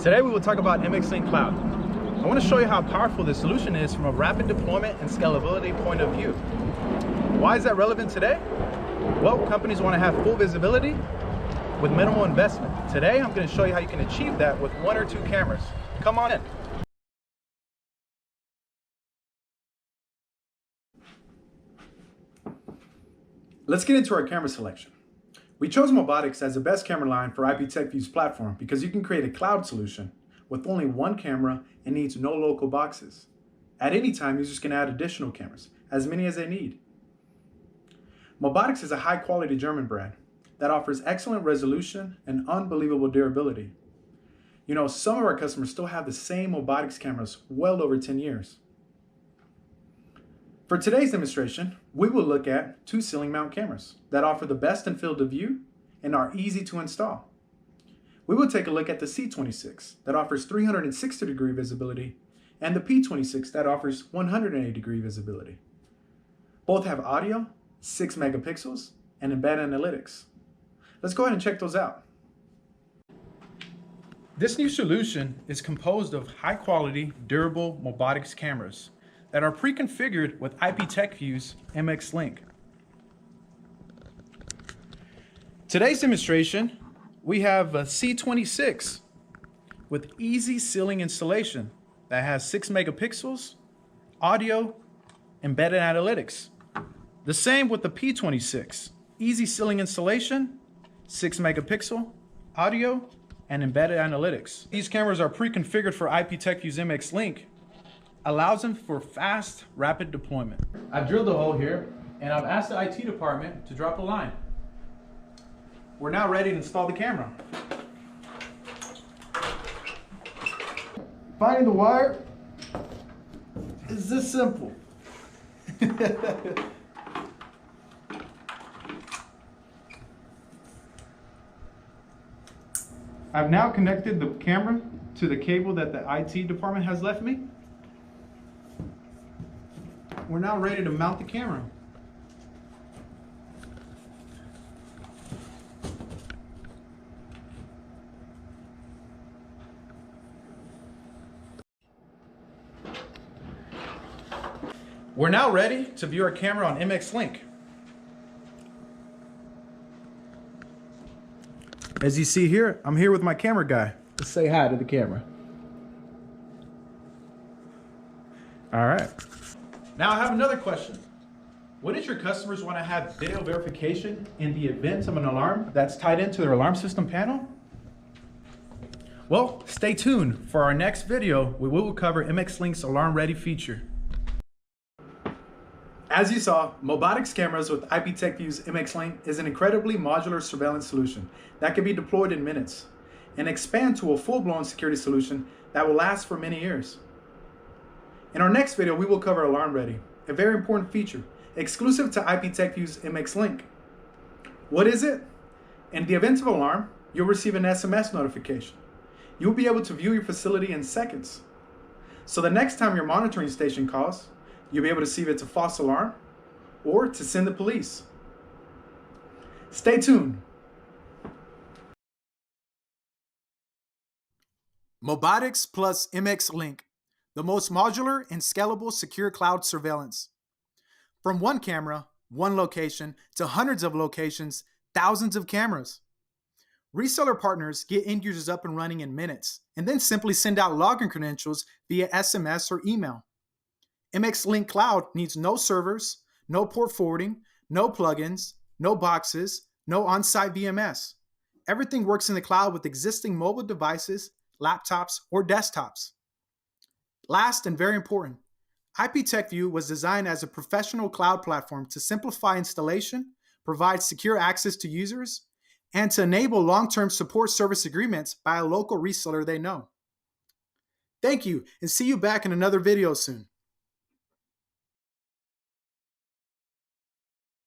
Today we will talk about MX-Link Cloud. I want to show you how powerful this solution is from a rapid deployment and scalability point of view. Why is that relevant today? Well, companies want to have full visibility with minimal investment. Today I'm going to show you how you can achieve that with 1 or 2 cameras. Come on in. Let's get into our camera selection. We chose Mobotix as the best camera line for IPTECHVIEW's platform because you can create a cloud solution with only 1 camera and needs no local boxes. At any time, users can add additional cameras, as many as they need. Mobotix is a high-quality German brand that offers excellent resolution and unbelievable durability. You know, some of our customers still have the same Mobotix cameras well over 10 years. For today's demonstration, we will look at 2 ceiling mount cameras that offer the best in field of view and are easy to install. We will take a look at the C26 that offers 360-degree visibility and the P26 that offers 180-degree visibility. Both have audio, 6 megapixels, and embedded analytics. Let's go ahead and check those out. This new solution is composed of high-quality, durable Mobotix cameras that are pre-configured with IPTECHVIEW's MX-Link. Today's demonstration, we have a C26 with easy ceiling installation that has 6 megapixels, audio, embedded analytics. The same with the P26, easy ceiling installation, 6 megapixel, audio, and embedded analytics. These cameras are pre-configured for IPTECHVIEW's MX-Link, allows them for fast, rapid deployment. I've drilled a hole here, and I've asked the IT department to drop a line. We're now ready to install the camera. Finding the wire is this simple. I've now connected the camera to the cable that the IT department has left me. We're now ready to mount the camera. We're now ready to view our camera on MX-Link. As you see here, I'm here with my camera guy. Let's say hi to the camera. All right. Now I have another question. Wouldn't your customers want to have video verification in the event of an alarm that's tied into their alarm system panel? Well, stay tuned for our next video where we will cover MX-Link's Alarm Ready feature. As you saw, Mobotix cameras with IPTECHVIEW's MX-Link is an incredibly modular surveillance solution that can be deployed in minutes and expand to a full-blown security solution that will last for many years. In our next video, we will cover Alarm Ready, a very important feature exclusive to IPTECHVIEW's MX-Link. What is it? In the event of alarm, you'll receive an SMS notification. You'll be able to view your facility in seconds. So the next time your monitoring station calls, you'll be able to see if it's a false alarm or to send the police. Stay tuned. Mobotix plus MX-Link, the most modular and scalable secure cloud surveillance. From 1 camera, 1 location, to hundreds of locations, thousands of cameras. Reseller partners get end users up and running in minutes, and then simply send out login credentials via SMS or email. MX-Link Cloud needs no servers, no port forwarding, no plugins, no boxes, no on-site VMS. Everything works in the cloud with existing mobile devices, laptops, or desktops. Last and very important, IPTECHVIEW was designed as a professional cloud platform to simplify installation, provide secure access to users, and to enable long-term support service agreements by a local reseller they know. Thank you, and see you back in another video soon.